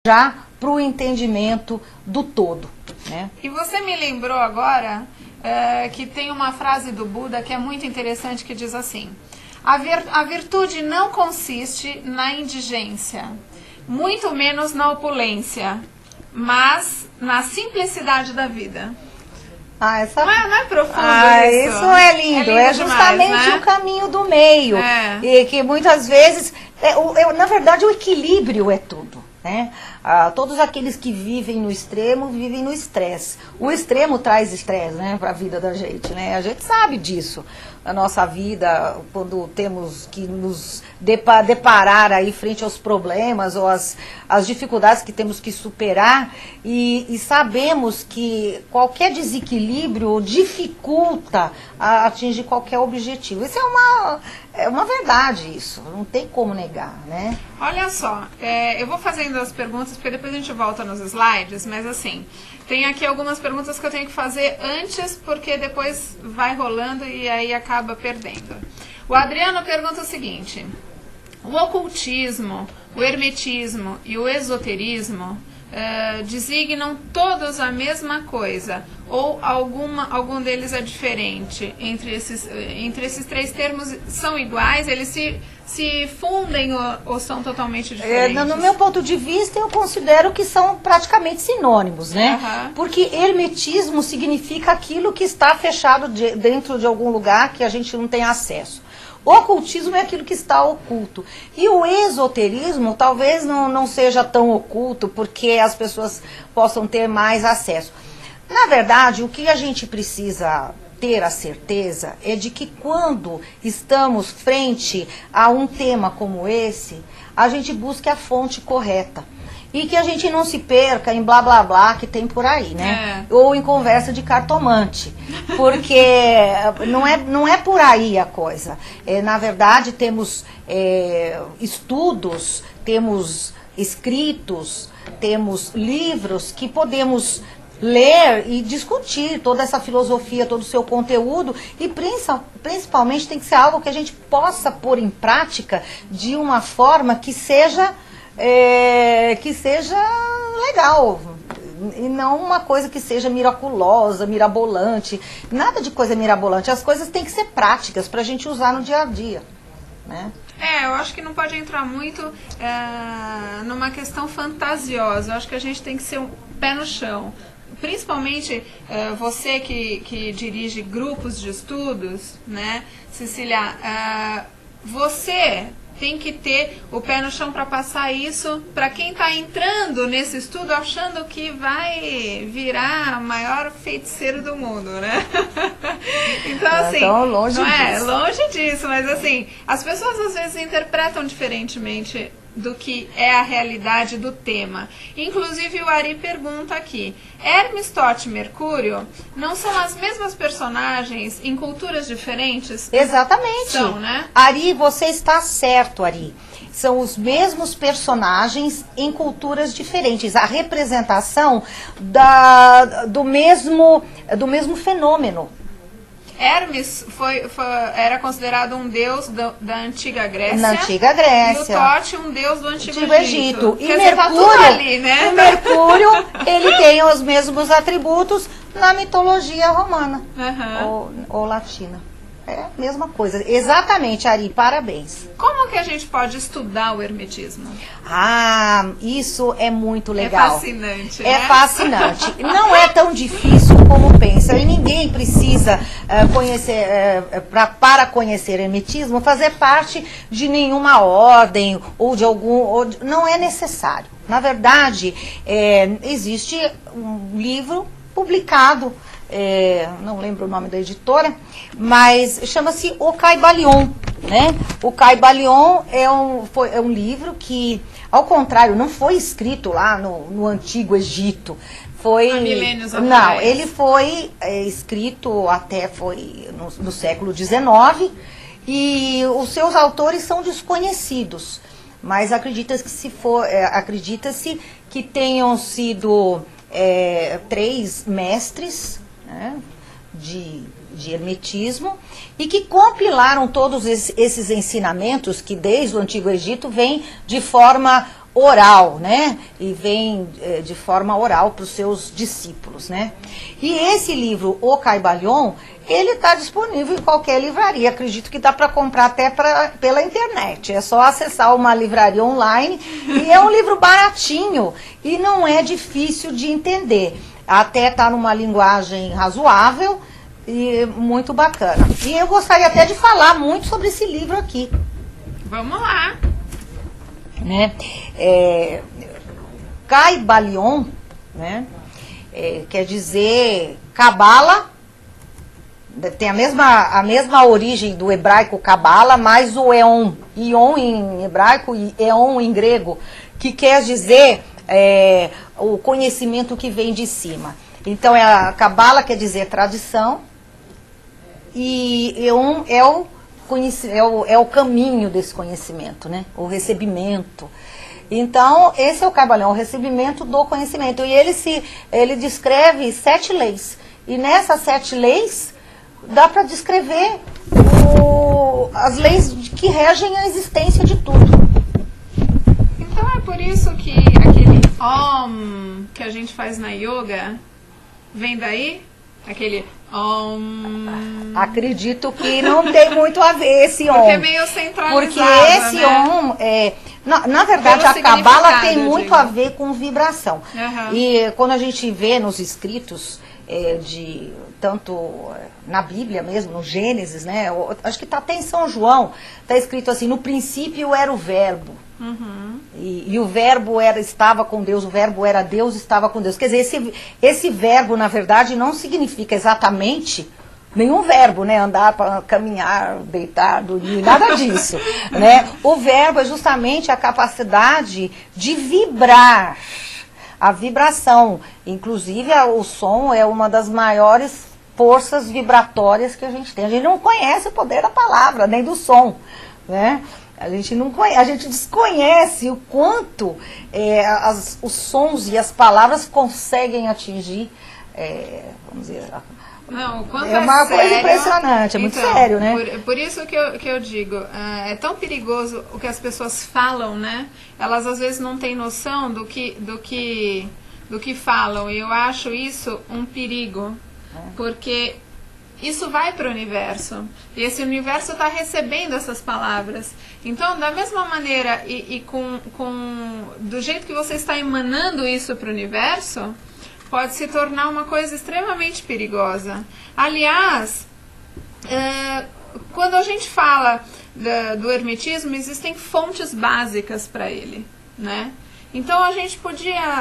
já para o entendimento do todo, né? E você me lembrou agora que tem uma frase do Buda que é muito interessante, que diz assim: a virtude não consiste na indigência, muito menos na opulência, mas na simplicidade da vida. Não é profundo isso? Isso é lindo, é justamente demais, né? O caminho do meio, e que muitas vezes, na verdade, o equilíbrio é tudo, né? Todos aqueles que vivem no extremo, vivem no estresse. O extremo traz estresse, né, para a vida da gente, né? A gente sabe disso. A nossa vida, quando temos que nos deparar aí frente aos problemas ou as dificuldades que temos que superar, e sabemos que qualquer desequilíbrio dificulta atingir qualquer objetivo. Isso é uma verdade, isso, não tem como negar, né? Olha só, eu vou fazendo as perguntas, porque depois a gente volta nos slides, mas assim, tem aqui algumas perguntas que eu tenho que fazer antes, porque depois vai rolando e aí acaba perdendo. O Adriano pergunta o seguinte: o ocultismo, o hermetismo e o esoterismo designam todos a mesma coisa, ou algum deles é diferente? Entre esses três termos, são iguais? Eles se fundem ou são totalmente diferentes? No meu ponto de vista, eu considero que são praticamente sinônimos, né? Uhum. Porque hermetismo significa aquilo que está fechado dentro de algum lugar que a gente não tem acesso. O ocultismo é aquilo que está oculto. E o esoterismo talvez não seja tão oculto, porque as pessoas possam ter mais acesso. Na verdade, o que a gente precisa ter a certeza é de que quando estamos frente a um tema como esse, a gente busque a fonte correta. E que a gente não se perca em blá blá blá que tem por aí, né? Ou em conversa de cartomante. Porque não é por aí a coisa. Na verdade, temos estudos, temos escritos, temos livros que podemos ler e discutir toda essa filosofia, todo o seu conteúdo, e principalmente tem que ser algo que a gente possa pôr em prática de uma forma que seja legal, e não uma coisa que seja miraculosa, mirabolante, nada de coisa mirabolante. As coisas têm que ser práticas para a gente usar no dia a dia, né? Eu acho que não pode entrar muito numa questão fantasiosa. Eu acho que a gente tem que ser um pé no chão. Principalmente você que dirige grupos de estudos, né, Cecília? Você tem que ter o pé no chão para passar isso para quem está entrando nesse estudo achando que vai virar o maior feiticeiro do mundo, né? Então, assim, longe disso. Longe disso, mas assim, as pessoas às vezes interpretam diferentemente do que é a realidade do tema. Inclusive o Ari pergunta aqui: Hermes, Tote e Mercúrio não são as mesmas personagens em culturas diferentes? Exatamente. São, né? Ari, você está certo, Ari. São os mesmos personagens em culturas diferentes. A representação do mesmo fenômeno. Hermes era considerado um deus da antiga Grécia. Na antiga Grécia. E o Tote um deus do antigo Egito. E Mercúrio, tá tudo ali, né? O Mercúrio, ele tem os mesmos atributos na mitologia romana, ou latina. É a mesma coisa. Exatamente, Ari, parabéns. Como que a gente pode estudar o hermetismo? Isso é muito legal. É fascinante, né? É fascinante. Não é tão difícil como pensa. E ninguém precisa conhecer, para conhecer hermetismo, fazer parte de nenhuma ordem ou de algum... não é necessário. Na verdade, existe um livro publicado, não lembro o nome da editora, mas chama-se O Caibalion, né? O Caibalion é um livro que, ao contrário, não foi escrito lá no Antigo Egito. Foi, há milênios atrás. Não, ele foi escrito no século XIX, e os seus autores são desconhecidos, mas acredita-se que tenham sido 3 mestres, né, de hermetismo, e que compilaram todos esses ensinamentos que desde o Antigo Egito vêm de forma oral, né? E vem de forma oral para os seus discípulos, né? E esse livro, O Caibalion, ele está disponível em qualquer livraria. Acredito que dá para comprar até pela internet. É só acessar uma livraria online. E é um livro baratinho e não é difícil de entender. Até está numa linguagem razoável e muito bacana. E eu gostaria até de falar muito sobre esse livro aqui. Vamos lá. Né? Caibalion, né? Quer dizer cabala, tem a mesma origem do hebraico cabala, mais o eon em hebraico e eon em grego, que quer dizer o conhecimento que vem de cima. Então a cabala quer dizer tradição e eon é o caminho desse conhecimento, né? O recebimento. Então, esse é o Caibalion, o recebimento do conhecimento. E ele descreve 7 leis. E nessas 7 leis, dá para descrever as leis que regem a existência de tudo. Então é por isso que aquele Om que a gente faz na yoga vem daí? Aquele Om. Acredito que não tem muito a ver esse Om. Porque é meio centralizado, porque esse, né? Om na verdade, a cabala tem muito a ver com vibração. Uhum. E quando a gente vê nos escritos tanto na Bíblia mesmo, no Gênesis, né? Acho que está até em São João, está escrito assim: no princípio era o verbo. Uhum. E o verbo estava com Deus, o verbo era Deus, estava com Deus. Quer dizer, esse verbo, na verdade, não significa exatamente nenhum verbo, né? Andar, caminhar, deitar, dormir, nada disso. Né? O verbo é justamente a capacidade de vibrar, a vibração. Inclusive, o som é uma das maiores forças vibratórias que a gente tem. A gente não conhece o poder da palavra, nem do som, né? A gente desconhece o quanto os sons e as palavras conseguem atingir, vamos dizer, não, o quanto é uma coisa sério, impressionante, é muito sério, né? Por isso que eu digo, é tão perigoso o que as pessoas falam, né? Elas às vezes não têm noção do que falam, e eu acho isso um perigo, porque isso vai para o universo, e esse universo está recebendo essas palavras. Então, da mesma maneira e do jeito que você está emanando isso para o universo, pode se tornar uma coisa extremamente perigosa. Aliás, quando a gente fala do hermetismo, existem fontes básicas para ele, né? Então,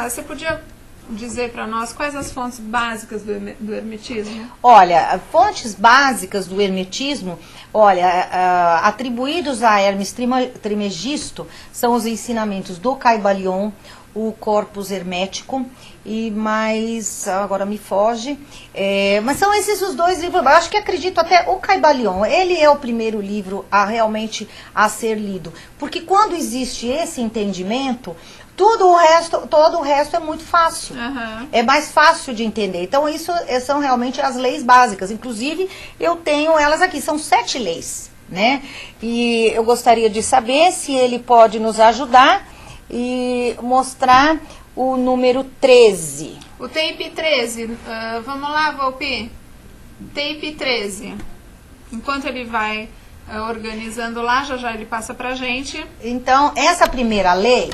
você podia dizer para nós quais as fontes básicas do hermetismo? Olha, fontes básicas do hermetismo, atribuídos a Hermes Trismegisto, são os ensinamentos do Caibalion, o Corpus Hermético, e mais, agora me foge, mas são esses os 2 livros. Eu acho que acredito até o Caibalion, ele é o primeiro livro realmente a ser lido, porque quando existe esse entendimento, todo o resto é muito fácil. Uhum. É mais fácil de entender. Então, isso são realmente as leis básicas. Inclusive, eu tenho elas aqui. São 7 leis, né? E eu gostaria de saber se ele pode nos ajudar e mostrar o número 13. O tape 13. Vamos lá, Volpi. Tape 13. Enquanto ele vai organizando lá, já ele passa pra gente. Então, essa primeira lei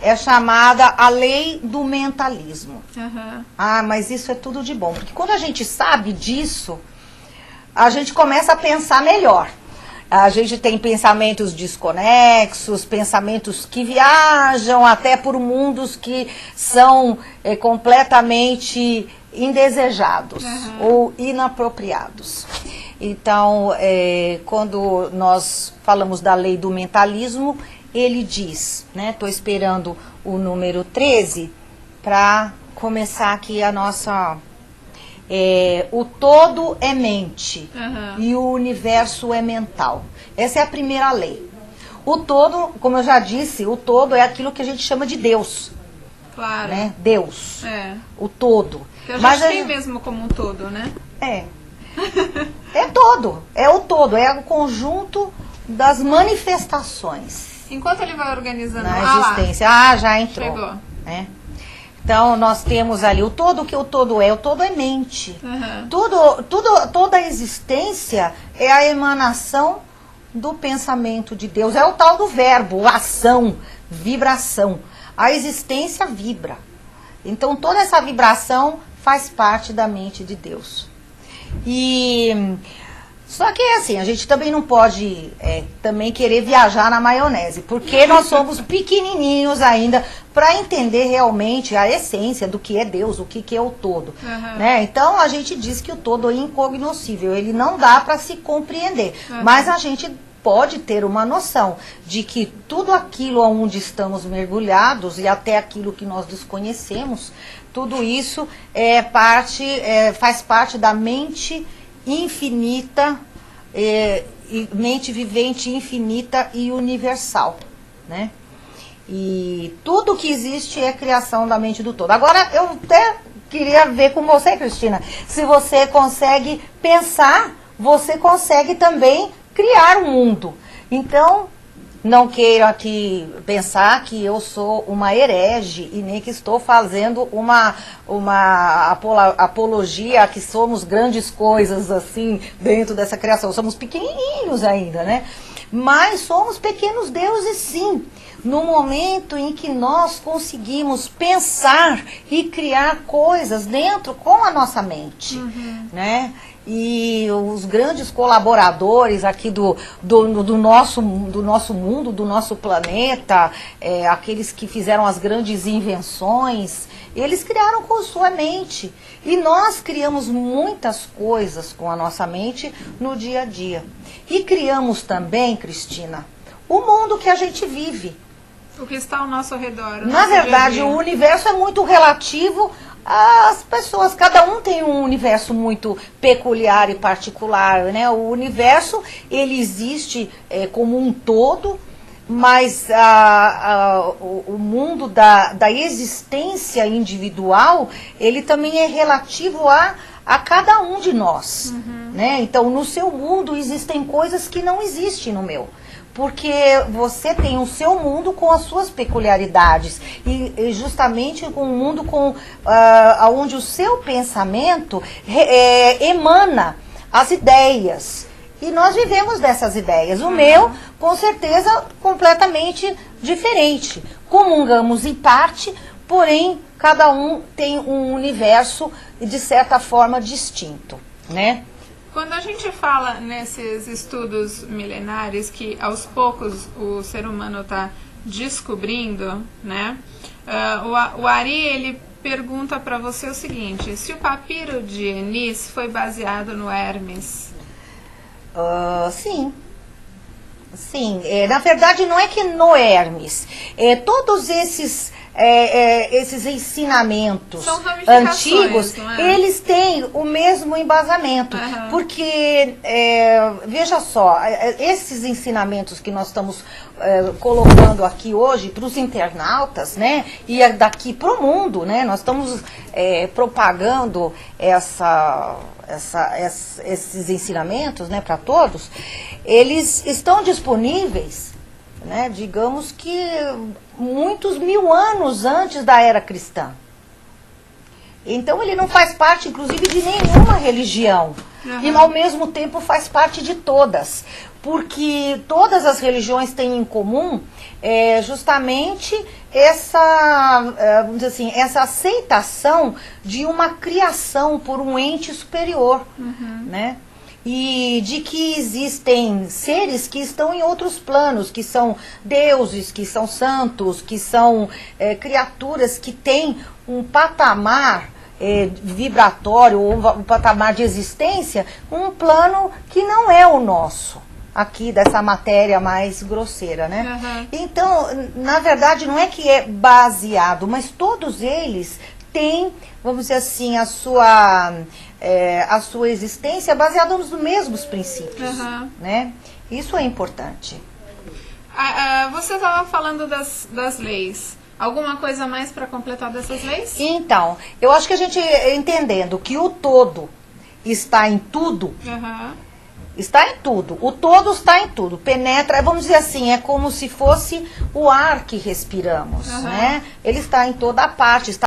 é chamada a lei do mentalismo. Uhum. Mas isso é tudo de bom, porque quando a gente sabe disso, a gente começa a pensar melhor. A gente tem pensamentos desconexos, pensamentos que viajam até por mundos que são completamente indesejados ou inapropriados. Então, quando nós falamos da lei do mentalismo, ele diz, né? Estou esperando o número 13 para começar aqui a nossa... o todo é mente e o universo é mental. Essa é a primeira lei. O todo, como eu já disse, o todo é aquilo que a gente chama de Deus. Claro. Né? Deus. O todo. Que a gente tem mesmo como um todo, né? É todo. É o todo. É o conjunto das manifestações. Enquanto ele vai organizando na existência. Já entrou. Chegou. Né? Então, nós temos ali o todo, que o todo é mente. Toda a existência é a emanação do pensamento de Deus. É o tal do verbo, ação, vibração. A existência vibra. Então, toda essa vibração faz parte da mente de Deus. Só que assim, a gente também não pode também querer viajar na maionese, porque nós somos pequenininhos ainda para entender realmente a essência do que é Deus, o que é o todo. Né? Então a gente diz que o todo é incognoscível, ele não dá para se compreender, mas a gente pode ter uma noção de que tudo aquilo onde estamos mergulhados e até aquilo que nós desconhecemos, tudo isso faz parte da mente infinita, mente vivente infinita e universal, né? E tudo que existe é criação da mente do todo. Agora, eu até queria ver com você, Cristina, se você consegue pensar, você consegue também criar um mundo. Então, não queira aqui pensar que eu sou uma herege e nem que estou fazendo uma apologia que somos grandes coisas assim dentro dessa criação. Somos pequenininhos ainda, né? Mas somos pequenos deuses, sim. No momento em que nós conseguimos pensar e criar coisas dentro com a nossa mente, né? E os grandes colaboradores aqui do nosso mundo, do nosso planeta, aqueles que fizeram as grandes invenções, eles criaram com sua mente. E nós criamos muitas coisas com a nossa mente no dia a dia. E criamos também, Cristina, o mundo que a gente vive. O que está ao nosso redor. Na verdade, o universo é muito relativo às pessoas. Cada um tem um universo muito peculiar e particular, né? O universo, ele existe como um todo, mas o mundo da existência individual, ele também é relativo a cada um de nós, né? Então, no seu mundo existem coisas que não existem no meu. Porque você tem o seu mundo com as suas peculiaridades e justamente com um mundo onde o seu pensamento emana as ideias. E nós vivemos dessas ideias. O meu, com certeza, completamente diferente. Comungamos em parte, porém, cada um tem um universo de certa forma distinto, né? Quando a gente fala nesses estudos milenares que aos poucos o ser humano está descobrindo, né? O Ari, ele pergunta para você o seguinte: se o papiro de Enis foi baseado no Hermes? Sim. Sim, na verdade não é que no Hermes, todos esses ensinamentos antigos, eles têm o mesmo embasamento, porque, veja só, esses ensinamentos que nós estamos colocando aqui hoje para os internautas, né, e daqui para o mundo, né, nós estamos propagando esses ensinamentos, né, para todos, eles estão disponíveis, né, digamos que muitos mil anos antes da era cristã. Então ele não faz parte, inclusive, de nenhuma religião. E ao mesmo tempo faz parte de todas. Porque todas as religiões têm em comum justamente vamos dizer assim, essa aceitação de uma criação por um ente superior, né? E de que existem seres que estão em outros planos, que são deuses, que são santos, que são criaturas que têm um patamar vibratório, ou um patamar de existência, um plano que não é o nosso, aqui dessa matéria mais grosseira, né? Então, na verdade, não é que é baseado, mas todos eles têm, vamos dizer assim, a sua existência baseada nos mesmos princípios, né? Isso é importante. Você estava falando das leis. Alguma coisa mais para completar dessas leis? Então, eu acho que a gente, entendendo que o todo está em tudo, Está em tudo. O todo está em tudo. Penetra, vamos dizer assim, é como se fosse o ar que respiramos, né? Ele está em toda a parte, está